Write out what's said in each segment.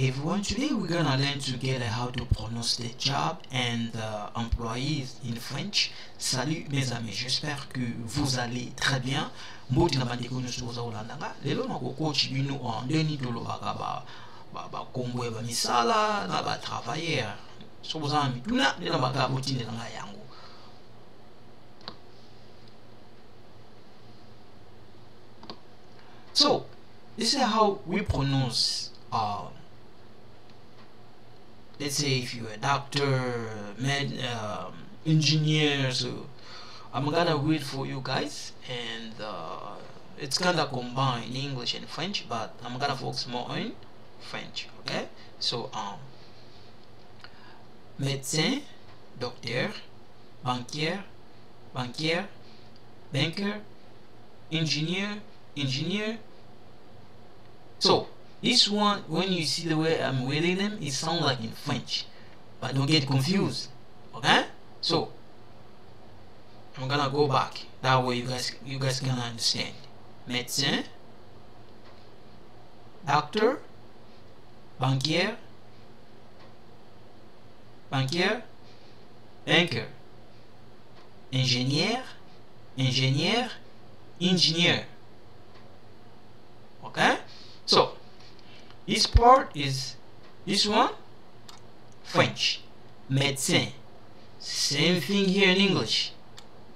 everyone, today we're gonna learn together how to pronounce the job and employees in French. Salut mes amis, j'espère que vous allez très bien. Mboti na bandeko nyonso ozaolandanga lelo nakokochi bino ndeni tolobaka bakombo ya misala na batravailleur so bozala mituna nde na baka botindelanga yango. So this is how we pronounce let's say if you're a doctor, engineer. So I'm gonna read for you guys, and it's kinda combined English and French, but I'm gonna focus more on French. Okay, so médecin, docteur, banquier, banquière, banker, engineer, engineer. So this one, when you see the way I'm reading them, it sounds like in French, but don't get confused. Okay, so I'm gonna go back, that way you guys can understand. Médecin, doctor, banquier, banquier, banker, ingénieur, ingénieur, engineer. Okay, so this part is this one French. Médecin, same thing here in English.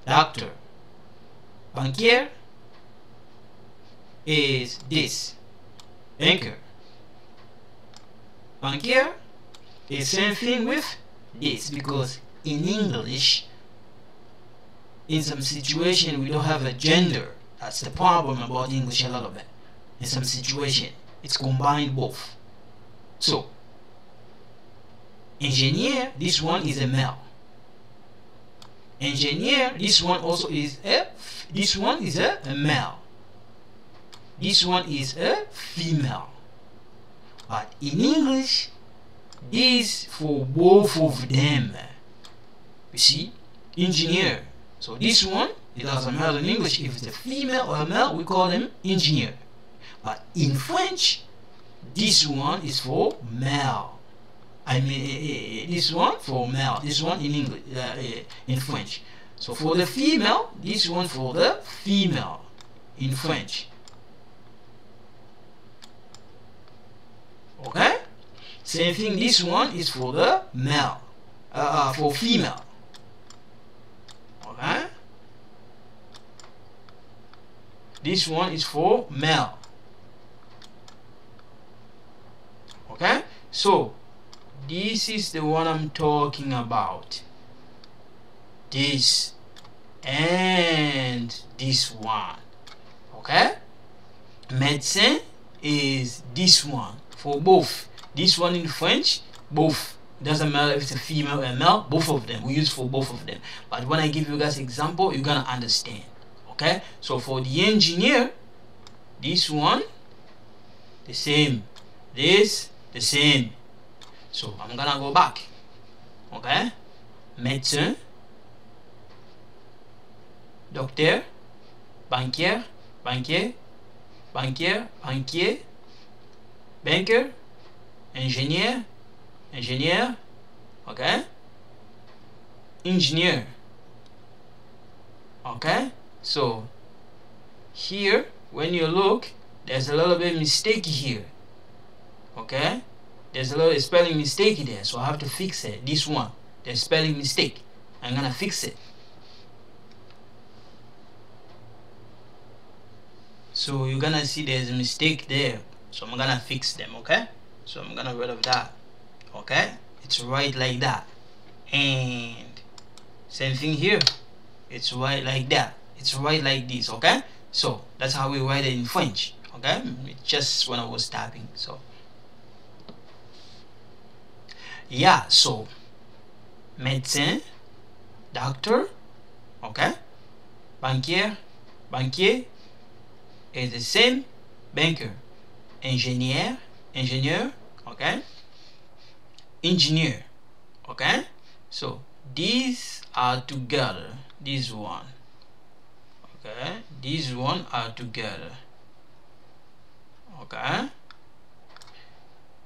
Doctor. Banquier is this. Banker. Banquier is same thing with this, because in English, in some situation we don't have a gender. That's the problem about English a little bit. In some situation, it's combined both. So, engineer, this one is a male. Engineer, this one also is a male. This one is a female. But in English, this for both of them. You see, engineer. So this one, it doesn't matter in English if it's a female or a male, we call them engineer. But in French, this one is for male. I mean, this one for male. This one in English, in French. So for the female, this one for the female in French. Okay. Same thing. This one is for the male, for female. Okay. This one is for male. Okay, so this is the one I'm talking about. This and this one. Okay, médecin is this one for both. This one in French, both. Doesn't matter if it's a female or male, both of them we use for both of them. But when I give you guys example, you're gonna understand. Okay, so for the engineer, this one the same, this the same. So I'm gonna go back. Okay, médecin, docteur, banquier, banquier, banquier, banquier, banker, ingénieur, ingénieur. Okay, engineer. Okay, so here when you look, there's a little bit mistake here. Okay, there's a little spelling mistake there, so I have to fix it. This one, there's spelling mistake. I'm gonna fix it. So you're gonna see there's a mistake there, so I'm gonna fix them. Okay, so I'm gonna get rid of that. Okay, it's right like that, and same thing here, it's right like that, it's right like this. Okay, so that's how we write it in French. Okay, just when I was typing. So yeah, so médecin, doctor, okay, banquier, banquier is the same, banker, ingénieur, ingénieur, okay, engineer. Okay, so these are together, this one. Okay, these one are together. Okay,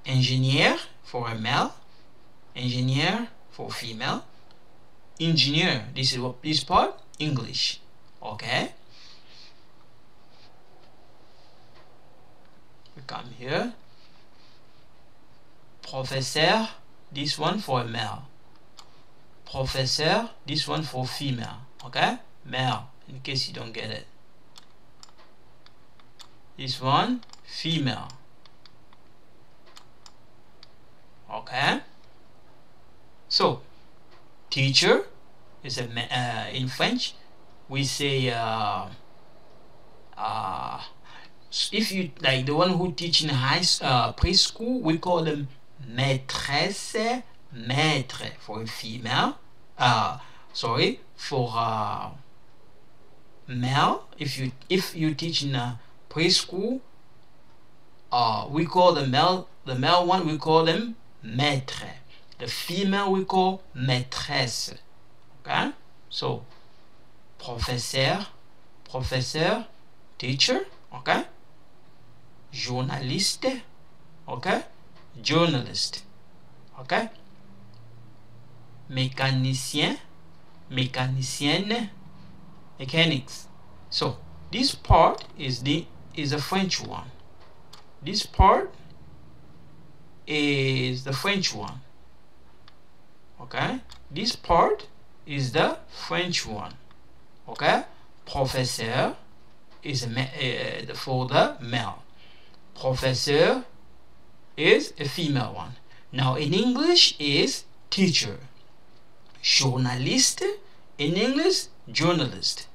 Engineer for a male, engineer for female, engineer, this is what this part, English. Okay, we come here. Professeur, this one for a male. Professeur, this one for female. Okay, male, in case you don't get it. This one, female. Okay, so teacher is a in French we say if you like the one who teach in preschool, we call them maîtresse, maître for a female, sorry, for male. If you teach in preschool, we call the male one, we call them maître. The female we call maîtresse. Okay, so professeur, teacher. Okay, journaliste. Okay, journalist. Okay, mécanicien, mécanicienne, mechanics. So this part is a French one. This part is the French one. Okay, this part is the French one. Okay, professeur is for the male. Professeur is a female one. Now in English is teacher. Journaliste in English, journalist.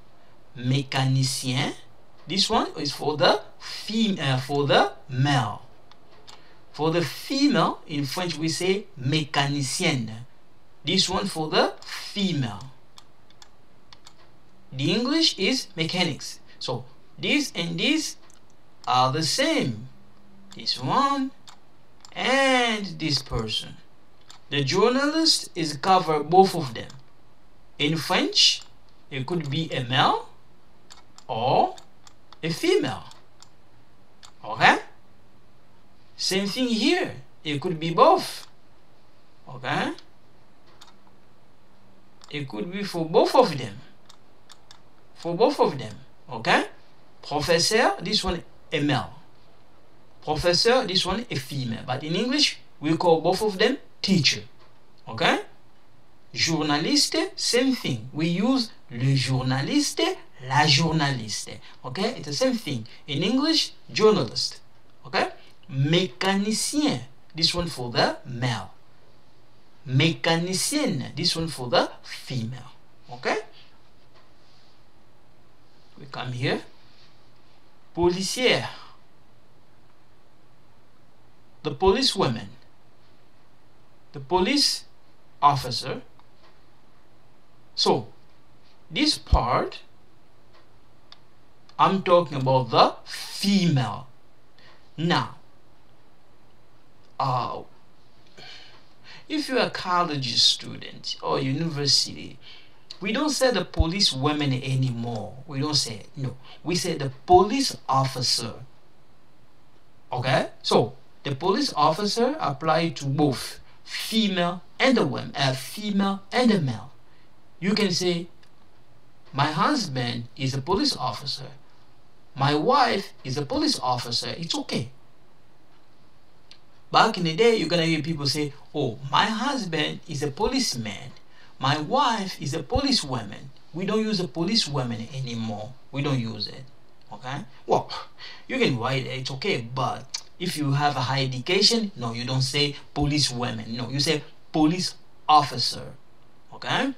Mécanicien, this one is for the female, for the male. For the female, in French we say mécanicienne. This one for the female. The English is mechanics. So this and this are the same. This one and this person. The journalist is cover both of them. In French, it could be a male or a female. Okay? Same thing here. It could be both. Okay? It could be for both of them. For both of them. Okay? Professeur, this one a male. Professor, this one a female. But in English, we call both of them teacher. Okay? Journaliste, same thing. We use le journaliste, la journaliste. Okay? It's the same thing. In English, journalist. Okay? Mécanicien, this one for the male. Mécanicienne, this one for the female. Okay? We come here. Policière, the policewoman, the police officer. So this part I'm talking about the female. Now if you're a college student or university, we don't say the police women anymore. We don't say it. No. We say the police officer. Okay? So the police officer apply to both female and the women, female and the male. You can say, my husband is a police officer. My wife is a police officer. It's okay. Back in the day, you're gonna hear people say, oh, my husband is a policeman. My wife is a policewoman. We don't use a policewoman anymore. We don't use it. Okay? Well, you can write it, it's okay, but if you have a high education, no, you don't say policewoman. No, you say police officer. Okay?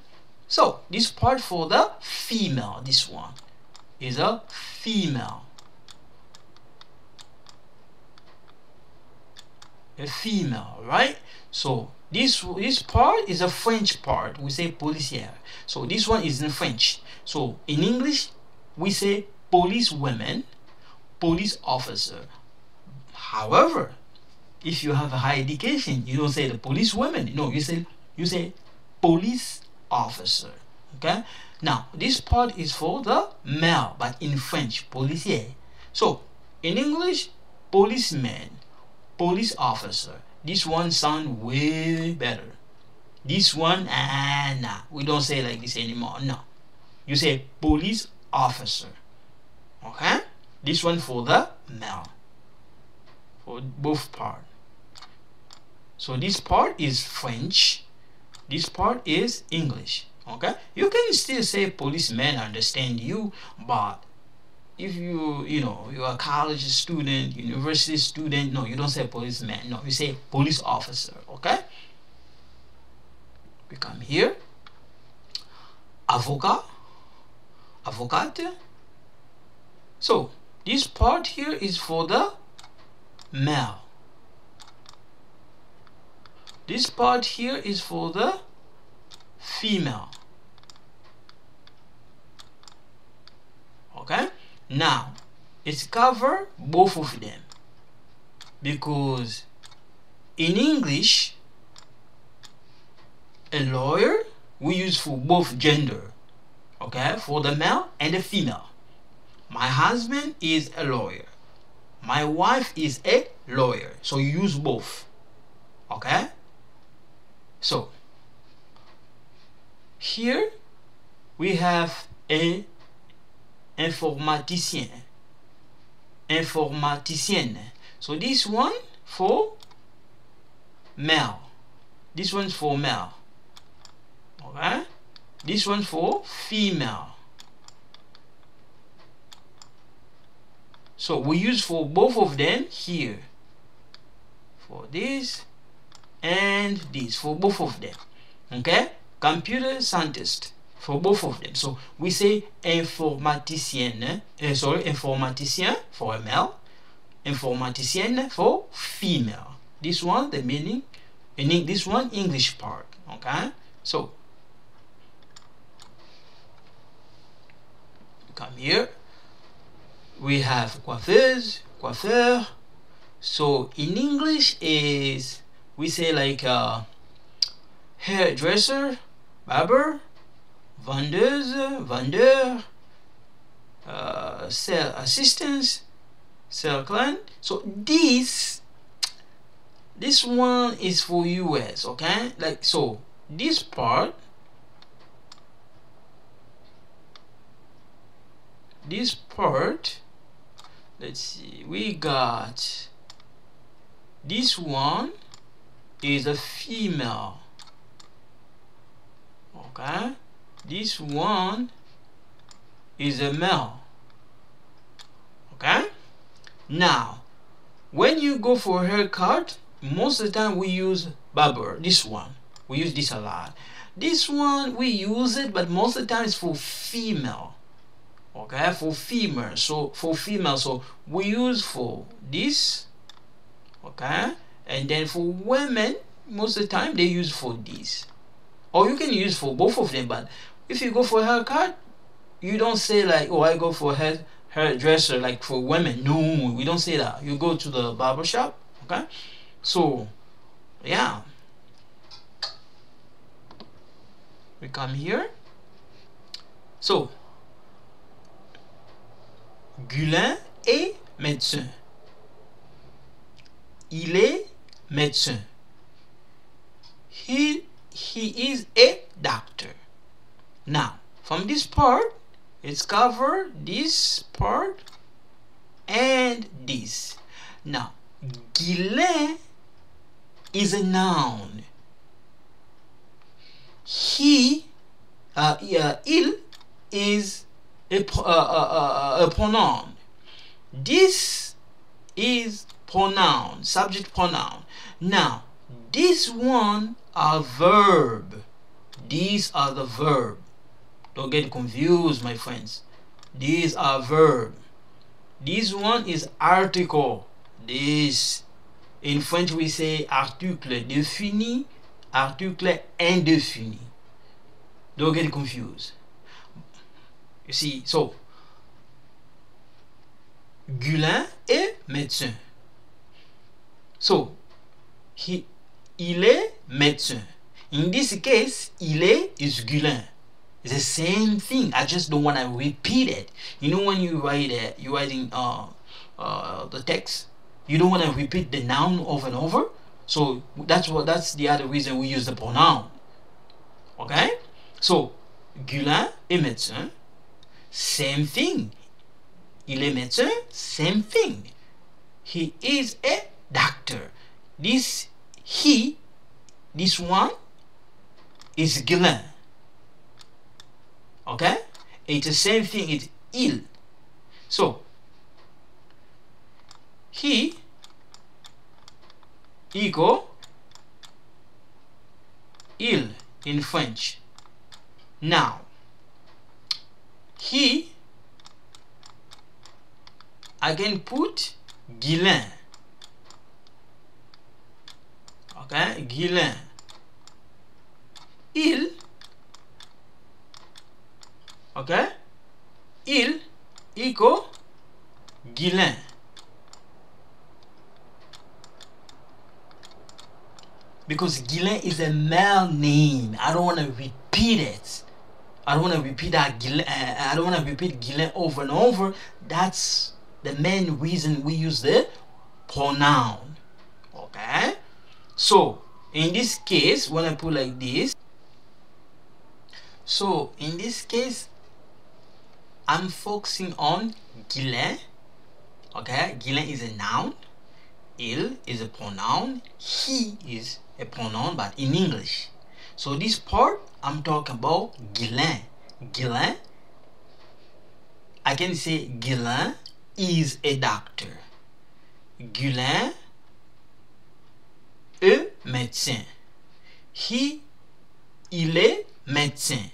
So, this part for the female, this one, is a female. A female, right? So, this part is a French part. We say policière. So this one is in French. So in English, we say police women, police officer. However, if you have a high education, you don't say the police women. No, you say police officer. Okay. Now this part is for the male, but in French, policier. So in English, policeman, police officer. This one sound way better. This one, nah, we don't say like this anymore. No, you say police officer. Okay, this one for the male, for both part. So this part is French, this part is English. Okay, you can still say policeman, understand you, but if you're a college student, university student, no, you don't say policeman. No, you say police officer. Okay, we come here. Avocat, avocate. So this part here is for the male. This part here is for the female. Okay, now it's cover both of them, because in English a lawyer we use for both gender. Okay, for the male and the female. My husband is a lawyer, my wife is a lawyer, so you use both. Okay, so here we have a informaticien, informaticienne. So this one for male, this one's for male. Okay, this one for female. So we use for both of them here, for this and this, for both of them. Okay, computer scientist for both of them. So we say informaticienne, informaticien for a male, informaticienne for female. This one the meaning, in this one English part. Okay, so come here. We have coiffeuse, coiffeur. So in English is, we say like hairdresser, barber, vendeuse, vendeur, sales assistants, sales client. So this one is for US. Okay, like so this part, let's see, we got this one is a female. Okay, this one is a male. Okay, now when you go for a haircut, most of the time we use barber. This one we use this a lot. This one we use it, but most of the time it's for female. Okay, for female. So for female, so we use for this. Okay, and then for women, most of the time they use for this, or you can use for both of them. But if you go for a haircut, you don't say like, oh, I go for a hairdresser like for women. No, we don't say that. You go to the barber shop. Okay, so yeah, we come here. So Gulin est médecin. Il est médecin. He is a doctor. Now, from this part, it's covered this part and this. Now, Gulin is a noun. Il is a pronoun. This is pronoun, subject pronoun. Now this one are verb. These are the verb. Don't get confused, my friends. These are verb. This one is article. This, in French we say article défini, article indéfini. Don't get confused. You see, so Gulin est médecin. So il est médecin. In this case, il est is Gulin. It's the same thing. I just don't want to repeat it. You know when you write it, you're writing the text, You don't want to repeat the noun over and over. So that's the other reason we use the pronoun. Okay? So Gulin est médecin. Same thing. Il est médecin. Same thing. He is a doctor. This one is Gulin. Okay? It's the same thing. It's il. So he equal il in French. Now he, I can put Guylain. Okay, Guylain. Il, okay, il equal Guylain. Because Guylain is a male name. I don't want to repeat it. I don't want to repeat that Guylain. I don't want to repeat Guylain over and over. That's the main reason we use the pronoun. Okay. So in this case, when I put like this, so in this case, I'm focusing on Guylain. Okay, Guylain is a noun. Il is a pronoun. He is a pronoun, but in English. So this part, I'm talking about Guylain. Guylain, I can say Guylain is a doctor. Guylain est médecin. Il est médecin.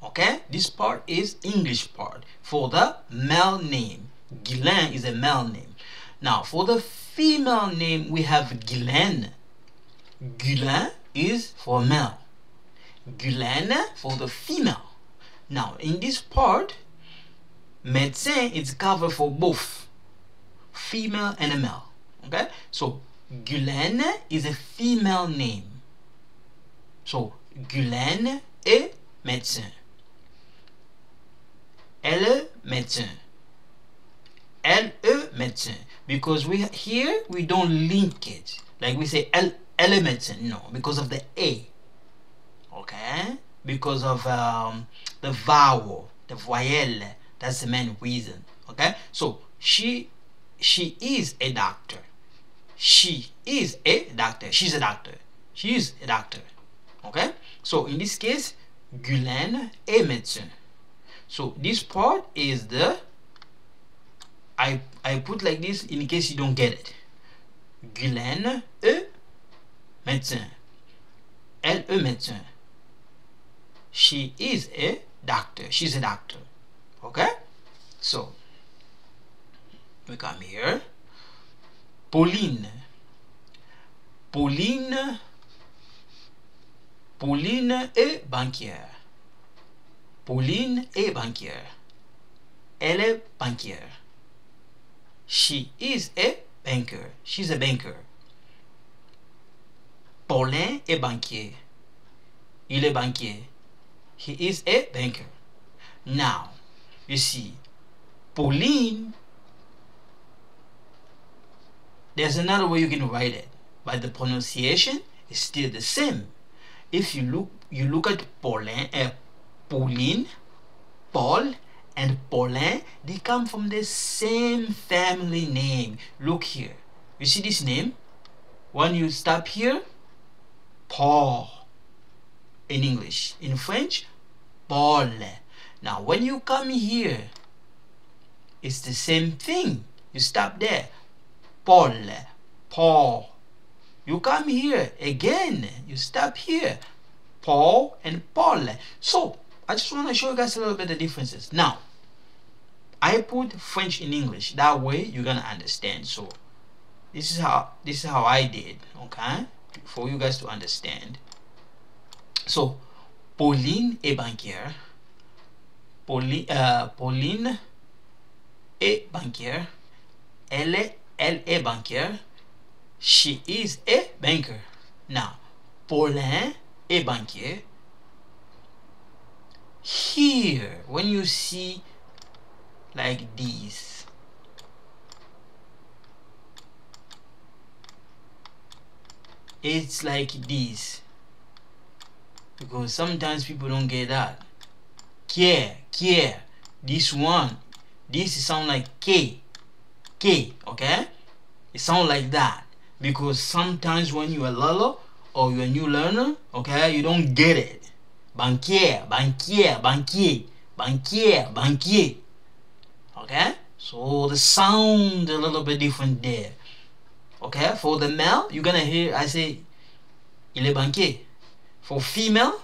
Okay, this part is English part for the male name. Guylain is a male name. Now for the female name we have Guylaine. Guylain is for male. Guylaine for the female. Now in this part, médecin is covered for both female and a male. Okay, so Guylaine is a female name. So Guylaine est médecin. Elle est médecin. Elle est médecin. Because we don't link it like we say elle est médecin. No, because of the a. Okay, because of the vowel, the voyelle. That's the main reason. Okay, so she is a doctor. She is a doctor. She's a doctor. She is a doctor. Okay, so in this case, Guylaine est médecin. So this part is the I put like this in case you don't get it. Guylaine est médecin. Elle est médecin. She is a doctor. She's a doctor. Okay? So we come here. Pauline. Pauline est banquière. Pauline est banquière. Elle est banquière. She is a banker. She's a banker. Paulin est banquier. Il est banquier. He is a banker. Now, you see, Pauline, there's another way you can write it, but the pronunciation is still the same. If you look at Pauline, Paul, and Paulin, they come from the same family name. Look here. You see this name? When you stop here, Paul in English. In French, Paul. Now, when you come here, it's the same thing. You stop there. Paul, Paul. You come here again. You stop here. Paul and Paul. So, I just want to show you guys a little bit of differences. Now, I put French in English. That way, you're gonna understand. So, this is how I did. Okay, for you guys to understand. So, Pauline est banquière. Pauline est banquière. Elle est banquière. She is a banker. Now, Paulin est banquier. Here, when you see like this, it's like this, because sometimes people don't get that. Care. This one, this sound like K, okay? It sound like that because sometimes when you are learner or you're a new learner, okay, you don't get it. Banquier. Okay, so the sound a little bit different there. Okay, for the male, you're gonna hear I say il est banquier. For female,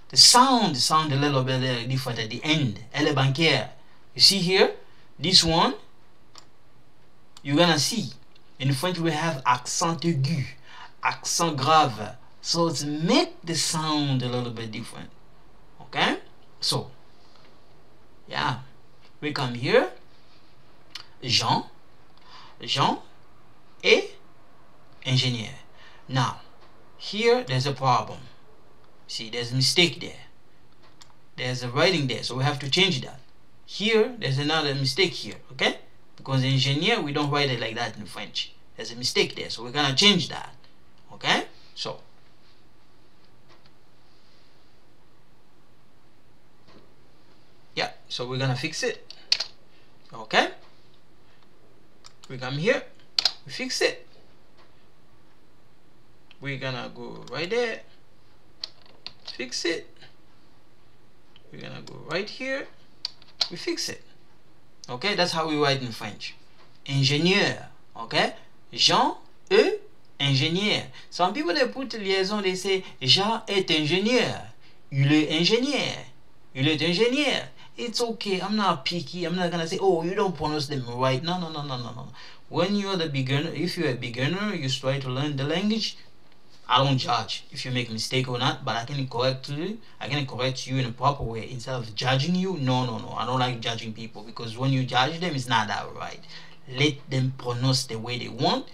the sound a little bit different at the end. Elle est banquière. You see here, this one, you're gonna see in French we have accent aigu, accent grave, so it's make the sound a little bit different. Okay, so yeah, we come here. Jean est ingénieur. Now here there's a problem. See, there's a mistake there. There's a writing there, so we have to change that. Here there's another mistake here, okay? Because ingénieur we don't write it like that in French. There's a mistake there, so we're gonna change that. Okay, so yeah, so we're gonna fix it. Okay, we come here, we fix it. We're gonna go right there, fix it. We're gonna go right here, we fix it. Okay, that's how we write in French. Ingénieur. Okay, Jean est ingénieur. Some people they put liaison, they say Jean est ingénieur. Il est ingénieur. Il est ingénieur. It's okay. I'm not picky. I'm not gonna say, oh, you don't pronounce them right. No. When you're the beginner, if you're a beginner, you try to learn the language, I don't judge if you make a mistake or not, but I can correct you. I can correct you in a proper way instead of judging you. No. I don't like judging people, because when you judge them, it's not that right. Let them pronounce the way they want,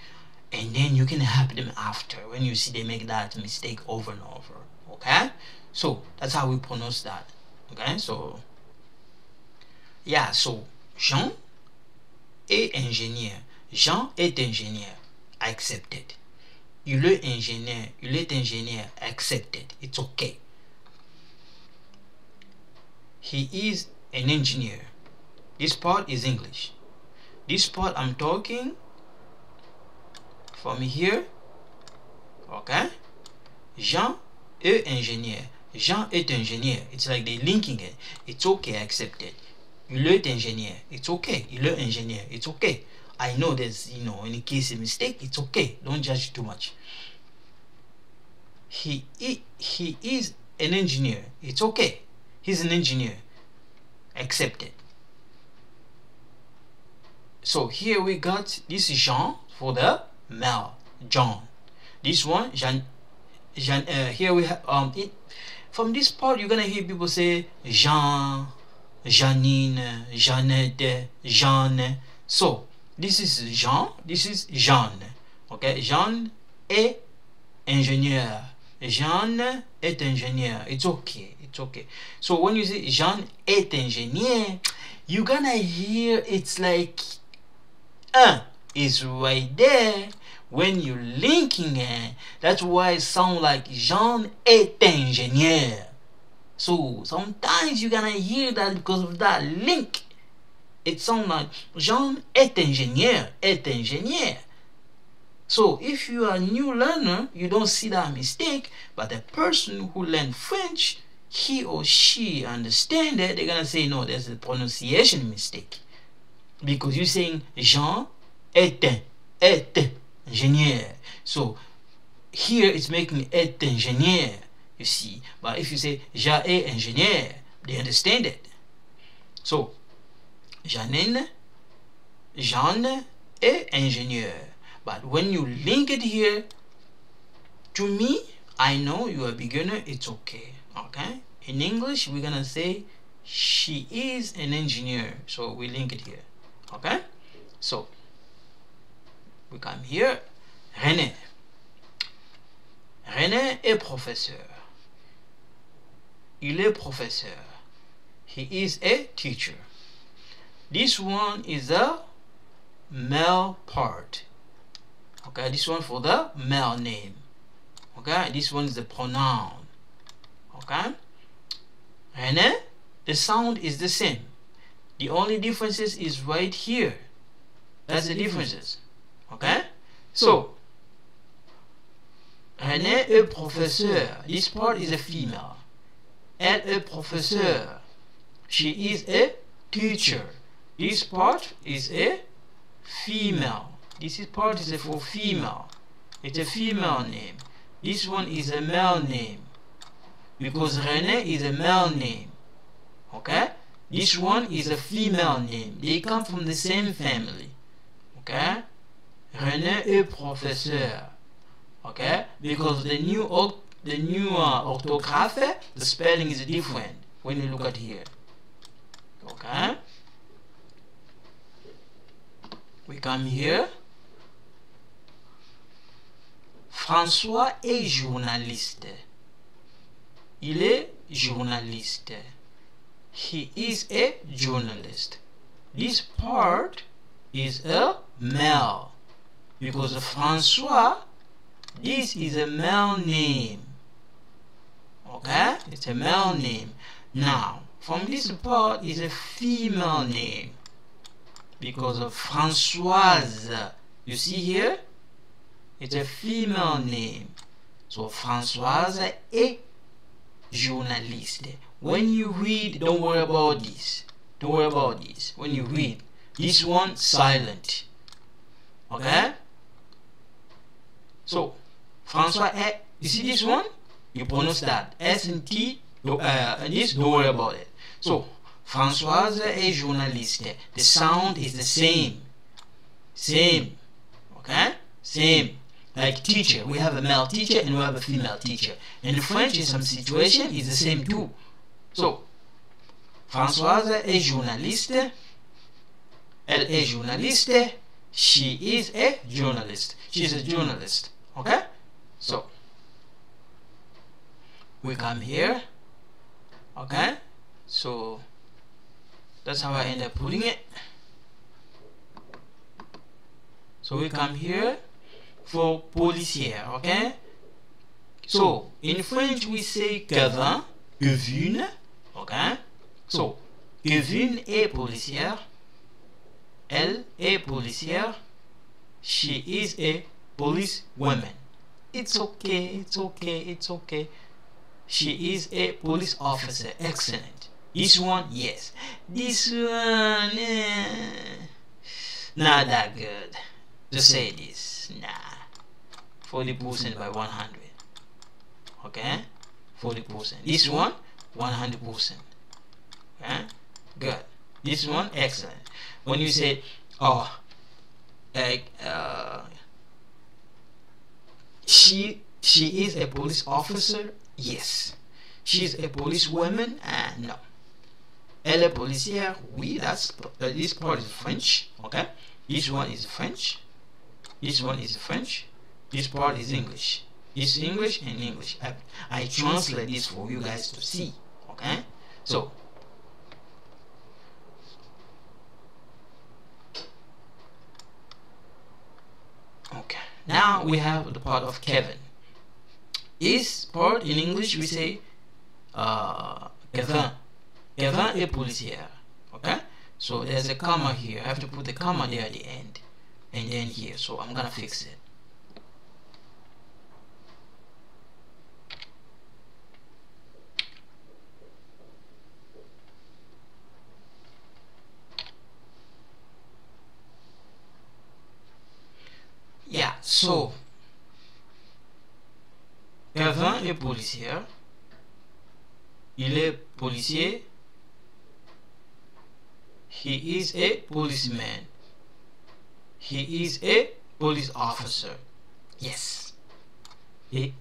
and then you can help them after when you see they make that mistake over and over. Okay, so that's how we pronounce that. Okay, so yeah, so Jean est ingénieur. Jean est ingénieur. Accepted. Il est ingénieur. Accepted. It's okay. He is an engineer. This part is English. This part I'm talking from here. Okay. Jean est ingénieur. Jean est ingénieur. It's like they're linking it. It's okay, accepted. Il est ingénieur. It's okay. Il est ingénieur. It's okay. I know there's, in case of mistake, it's okay. Don't judge too much. He is an engineer. It's okay. He's an engineer. Accepted. So here we got this is Jean for the male. John. This one Jean. Here we have from this part you're gonna hear people say Jean, Janine, Jeannette, Jeanne. So this is Jean, this is Jeanne. Okay, Jeanne est ingénieur. Jeanne est ingénieur. It's okay. So when you say Jeanne est ingénieur, you're gonna hear it's like is right there when you're linking it. That's why it sounds like Jean est ingénieur. So sometimes you're gonna hear that because of that link. It sounds like Jean est ingénieur. So if you are a new learner, you don't see that mistake, but the person who learned French, he or she understand that, they're gonna say no, there's a pronunciation mistake, because you're saying Jean est ingénieur. So here it's making est ingénieur, you see. But if you say Jean est ingénieur, they understand it. So Jeanne est ingénieur. But when you link it here, to me, I know you're a beginner, it's okay. Okay? In English, we're gonna say she is an engineer. So we link it here. Okay? So we come here. René est professeur. Il est professeur. He is a teacher. This one is the male part. Okay, this one for the male name. Okay, this one is the pronoun. Okay, René, the sound is the same. The only differences is right here. That's the differences. Okay, so René est professeur. This part is a female. Elle est professeur. She is a teacher. This part is a female. This part is for female. It's a female name. This one is a male name, because René is a male name. Okay? This one is a female name. They come from the same family. Okay? René est professeur. Okay? Because the new orthography, the spelling is different when you look at here. Okay? We come here. François est journaliste. Il est journaliste. He is a journalist. This part is a male, because François, this is a male name. Okay? It's a male name. Now, from this part is a female name, because of Françoise. You see here? It's a female name. So Françoise est journaliste. When you read, don't worry about this. Don't worry about this. When you read, this one silent. Okay? So François est, you see this one? You pronounce that S and T, and this, don't worry about it. So Françoise est journaliste. The sound is the same. Same. Okay? Same. Like teacher, we have a male teacher and we have a female teacher. In French, in some situation, is the same too. So, Françoise est journaliste. Elle est journaliste. She is a journalist. She is a journalist. Okay? So, we come here. Okay? So, that's how I end up putting it. So, we come here for policière. Okay? So, in French, we say qu'une. Okay? So, qu'une est policière. Elle est policière. She is a police woman. It's okay, it's okay, it's okay. She is a police officer. Excellent. This one, yes. This one, not that good. Just say this. Nah. 40% by 100. Okay? 40%. This one, 100%. Okay? Good. This one, excellent. When you say, oh, like, she is a police officer, yes. She's a police woman, no. Elle est policière, oui, that's, this part is French, okay? This one is French. This one is French. This part is English. It's English and English. I translate this for you guys to see, okay? So, okay, now we have the part of Kevin. This part in English we say Kevin. Kevin est policière. Okay? So there's a comma here. I have to put the comma there at the end. And then here. So I'm gonna fix it. Yeah, so Kevin est policier. Il est policier. He is a policeman. He is a police officer. Yes. He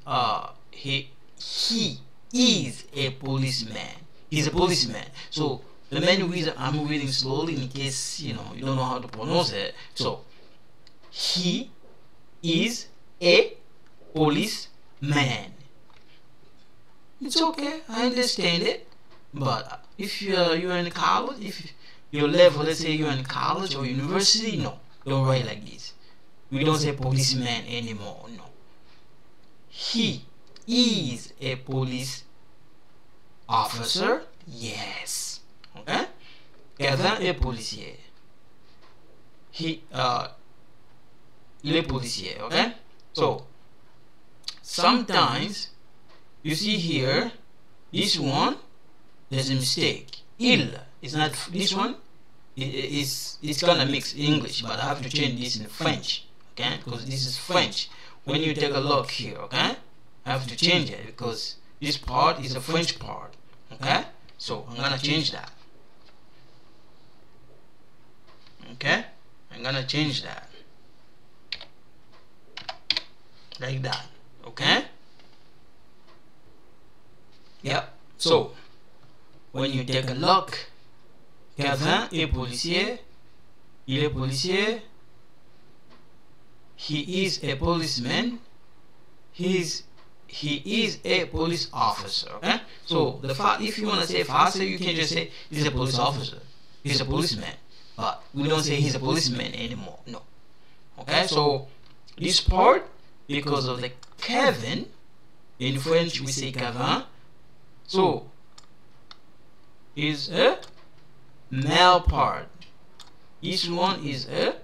is a policeman. He's a policeman. So the main reason I'm reading slowly in case you don't know how to pronounce it. So he is a policeman. It's okay, I understand it. But if you're in college, if your level, let's say you're in college or university, no, don't write like this. We don't say policeman anymore, no. he is a police officer. Yes. Okay. Kevin est policier. Il est policier. Okay. So sometimes you see here this one there's a mistake. Il is not this one. It's kind of mixed English, but I have to change this in French. Okay, because this is French. When you take a look here, okay, I have to change it because this part is a French part. Okay, so I'm gonna change that. Okay, I'm gonna change that like that. Okay. Yep. So when you take a look, Kevin est policier. Il est policier. He is a policeman. He is a police officer. Okay. So if you want to say faster, you can just say he's a police officer. He's a policeman. But we don't say he's a policeman anymore. No. Okay. So this part, because of the Kevin, in French we say Kevin. So is a male part. This one is a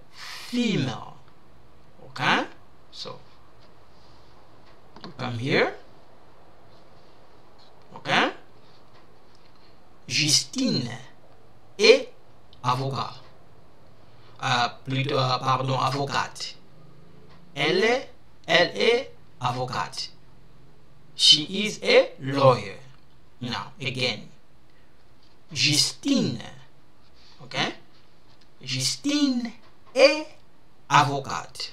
female. Okay, so come here. Okay, Justine est avocat. Pardon, avocate. Elle est avocate. She is a lawyer. Now again, Justine. Okay, Justine est avocate.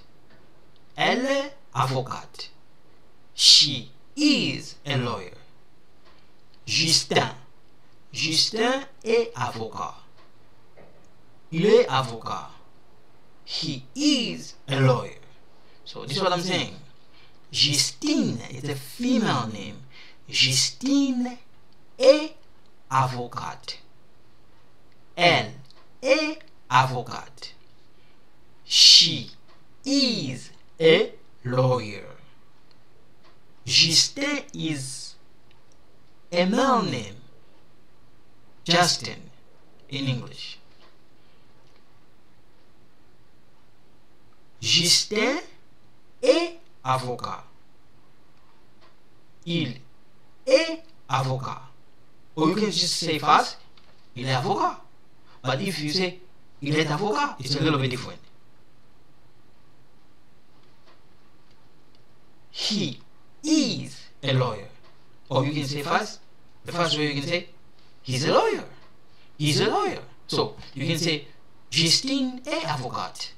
Elle est avocate. She is a lawyer. Justin est avocat. Il est avocat. He is a lawyer. So this is what I'm saying. Justine is a female name. Justine est avocate. Elle est avocate. She is a lawyer. Justin is a male name. Justin in English. Justin est avocat. Il est avocat. Or you can just say fast, il est avocat. But if you say il est avocat, it's a little bit different. He is a lawyer. Or you can say fast, the first way you can say, he's a lawyer. He's a lawyer. So you can say, Justine est avocate.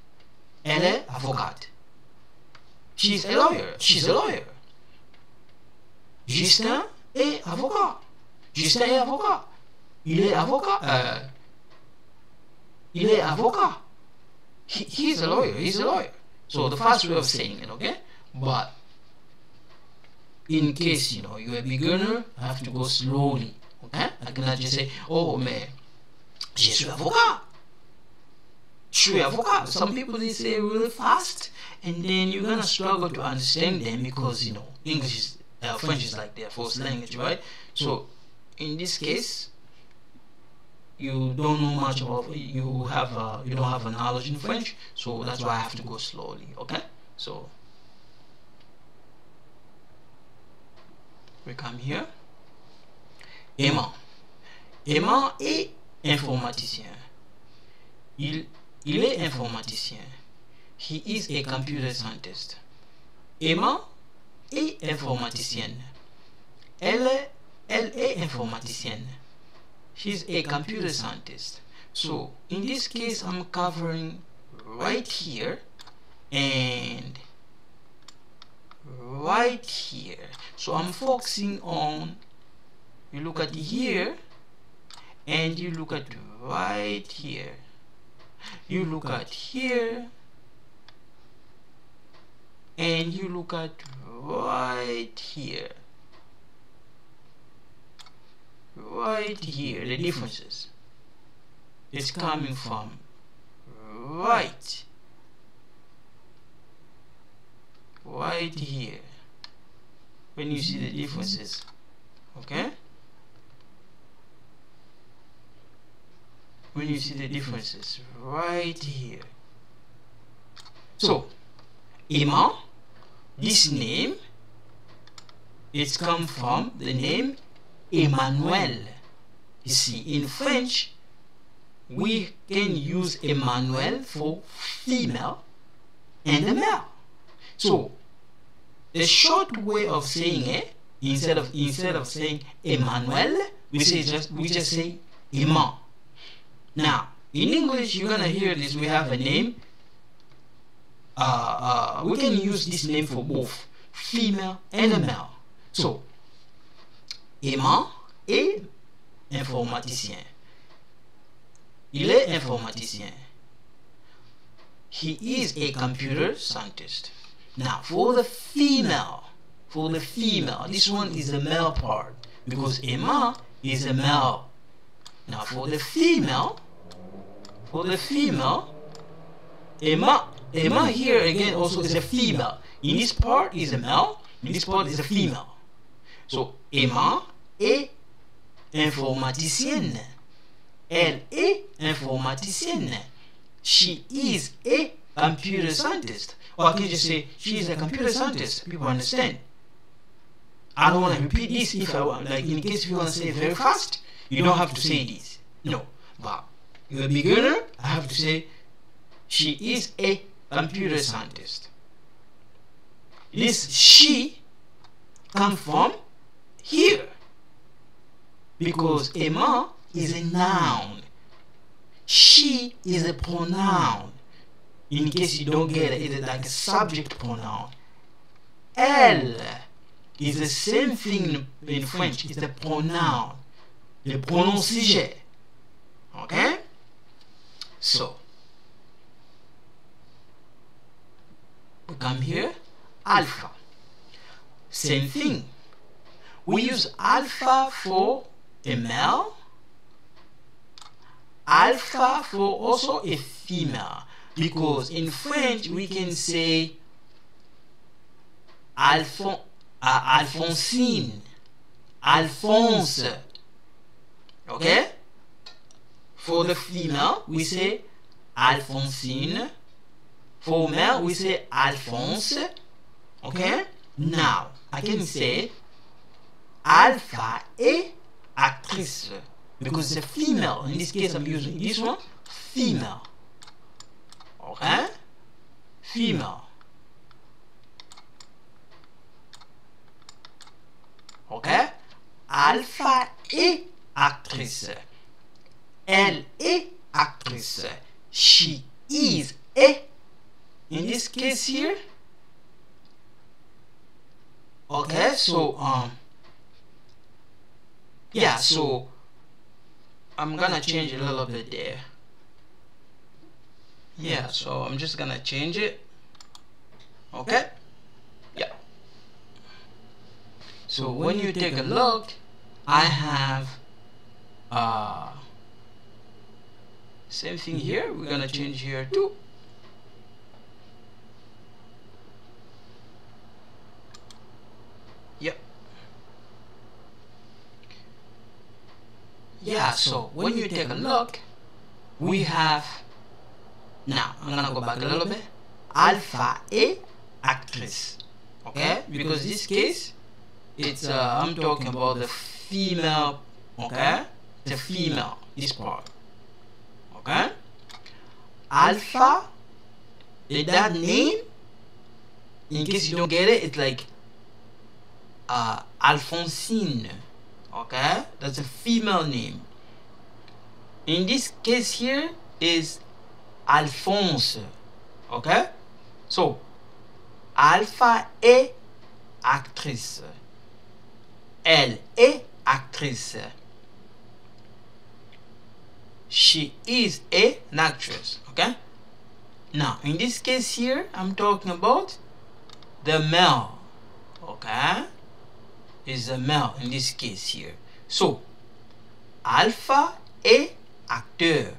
Elle est avocate. She's a lawyer. She's a lawyer. Justin est avocat. Justin est avocat. Il est avocat. Il est avocat. He's a lawyer. He's a lawyer. So the first way of saying it, okay? But in case you're a beginner, I have to go slowly. Okay? I cannot just say, oh man, je suis avocat. Je suis avocat. Some people they say really fast, and then you're gonna struggle to understand them because English is French is like their first language, right? So in this case, you don't know much about you don't have a knowledge in French, so that's why I have to go slowly. Okay? So we come here. Aimant est informaticien. Il est informaticien. He is a computer scientist. Aimant est informaticienne. Elle est informaticienne. She's a computer scientist. So in this case, I'm covering right here and right here. So I'm focusing on, you look at here and you look at right here. You look at here and you look at right here. Right here, the differences. It's coming from right here when you see the differences. Okay? When you see the differences right here. So, Emma, this name, it's come from the name Emmanuel. You see, in French, we can use Emmanuel for female and a male. So, the short way of saying it, instead of saying Emmanuel, we just say Emma. Now, in English, you're gonna hear this. We have a name. We can use this name for both female and a male. So, Emma est informaticien. Il est informaticien. He is a computer scientist. Now, for the female, this one is the male part because Emma is a male. Now, for the female, Emma here again also is a female. In this part is a male, in this part is a female. So, Emma est informaticienne. Elle est informaticienne. She is a computer scientist. Or I can just say she is a computer scientist. People understand. I don't want to repeat this if I want. Like in case you want to say it very fast, you don't have to say this. No. But you're a beginner, I have to say she is a computer scientist. This she comes from here because Emma is a noun. She is a pronoun. In case you don't get it, it's like a subject pronoun. Elle is the same thing in French. It's a pronoun. Le pronom sujet. Okay? So, we come here. Alpha. Same thing. We use alpha for a male. Alpha for also a female. Because in French we can say Alphonsine, Alphonse. Okay? For the female we say Alphonsine. For male we say Alphonse. Okay? Now I can say Alpha est actrice because it's a female. In this case I'm using this one, female. Okay? Female. Okay? Alpha est actrice. Elle est actrice. She is a. In this case here. Okay, so yeah, so I'm gonna change a little bit there. Yeah, so I'm just gonna change it. Okay? Yeah. So when you take a look, I have same thing here. We're gonna change here too. Yep. Yeah, so when you take a look, we have. Now, I'm gonna go back a little bit. Alpha est actrice. Okay? Because this case, it's I'm talking about the female. Okay? The female, this part. Okay? Alpha, that name, in case you don't get it, it's like Alphonsine. Okay? That's a female name. In this case here is Alphonse. Okay? So, Alpha est actrice. Elle est actrice. She is an actress. Okay? Now, in this case here, I'm talking about the male. Okay? Is the male in this case here. So, Alpha est acteur.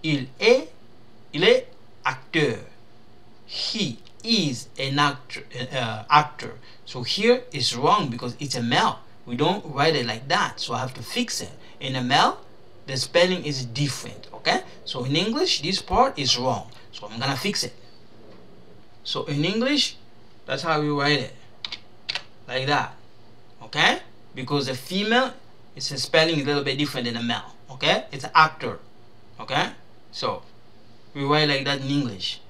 Il est acteur. He is an actor. So here is wrong because it's a male. We don't write it like that, so I have to fix it. In a male, the spelling is different. Okay, so in English this part is wrong, so I'm gonna fix it. So in English, that's how we write it, like that. Okay, because a female, it's a spelling a little bit different than a male. Okay, it's an actor. Okay, so we write like that in English.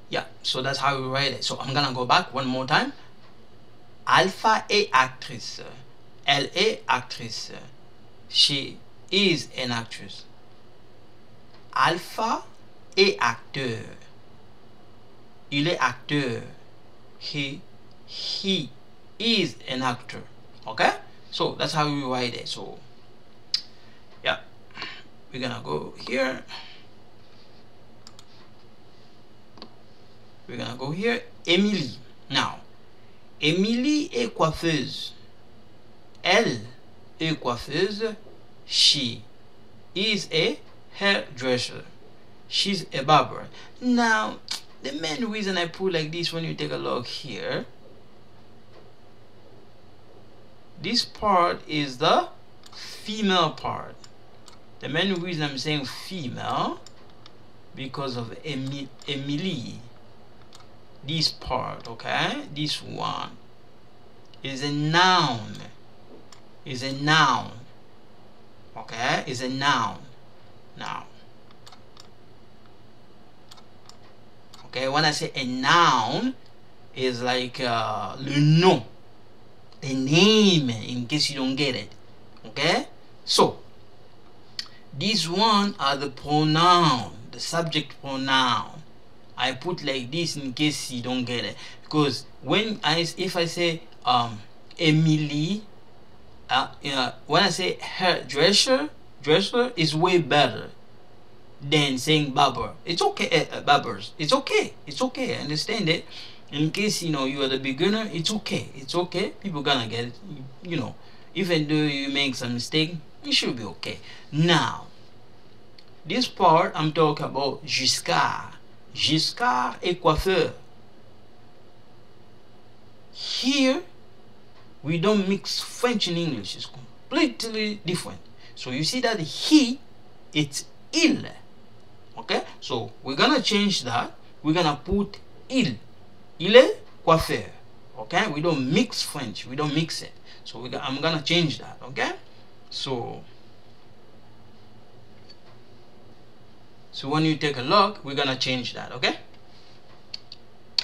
Yeah, so that's how we write it. So I'm gonna go back one more time. Alpha est actrice. Elle est actrice. She is an actress. Alpha est acteur. Il est acteur. He is an actor. Okay, so that's how we write it. So yeah, we're gonna go here. We're gonna go here. Emily. Now, Emily est coiffeuse. Elle est coiffeuse. She is a hairdresser. She's a barber. Now, the main reason I put like this, when you take a look here, this part is the female part. The main reason I'm saying female, because of Emily. This part, okay, this one is a noun. Is a noun. Okay, is a noun. Now, okay, when I say a noun, is like le nom, a name, in case you don't get it. Okay, so these one are the pronoun, the subject pronoun. I put like this in case you don't get it, because if I say Emily, when I say hairdresser, dresser is way better than saying barber. It's okay, barbers. It's okay. It's okay. I understand it. In case you are the beginner, it's okay. It's okay. People gonna get it. Even though you make some mistake, it should be okay. Now, this part I'm talking about Giscard. Giscard est coiffeur. Here, we don't mix French and English. It's completely different. So you see that he, it's il. Okay? So we're gonna change that. We're gonna put il. Il est coiffeur. Okay? We don't mix French. We don't mix it. So I'm gonna change that. Okay? So when you take a look, we're gonna change that. Okay?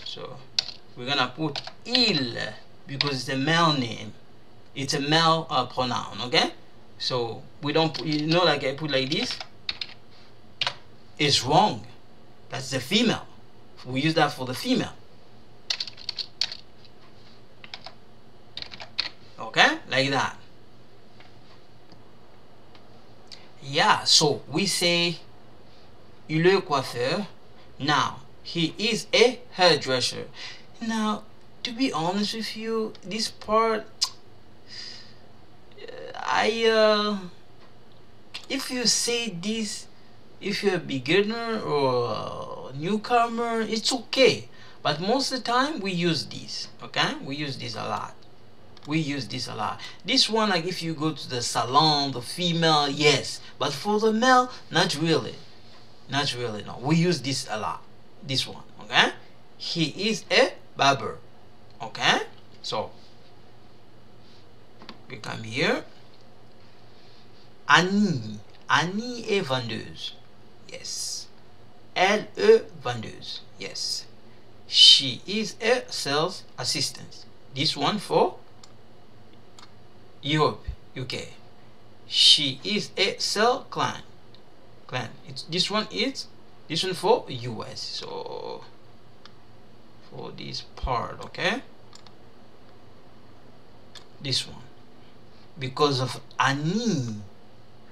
So we're gonna put il because it's a male name. It's a male pronoun. Okay? So we don't put, like I put like this. It's wrong. That's the female. We use that for the female. Okay? Like that. Yeah, so we say il est coiffeur. Now, he is a hairdresser. Now, to be honest with you, this part, if you say this, if you're a beginner or a newcomer, it's okay. But most of the time, we use this. Okay? We use this a lot. We use this a lot. This one, like if you go to the salon, the female, yes. But for the male, not really. Not really, no. We use this a lot. This one, okay? He is a barber. Okay? So, we come here. Annie. Annie est vendeuse. Yes. Elle est vendeuse. Yes. She is a sales assistant. This one for Europe, UK. She is a sales client. This one for US. So for this part, okay, this one, because of Annie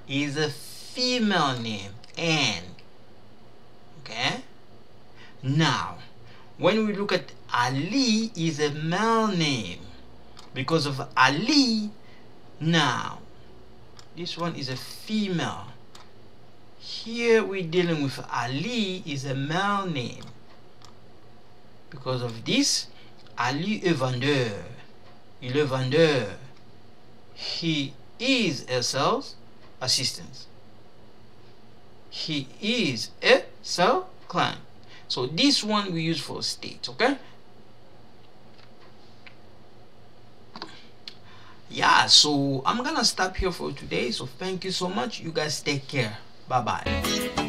is a female name, and okay. Now when we look at Ali is a male name, because of Ali. Now this one is a female. Here we're dealing with Ali is a male name. Because of this, Ali est vendeur. Il est vendeur. He is a sales assistant. He is a sales client. So this one we use for state, okay? Yeah, so I'm gonna stop here for today. So thank you so much. You guys take care. Bye bye.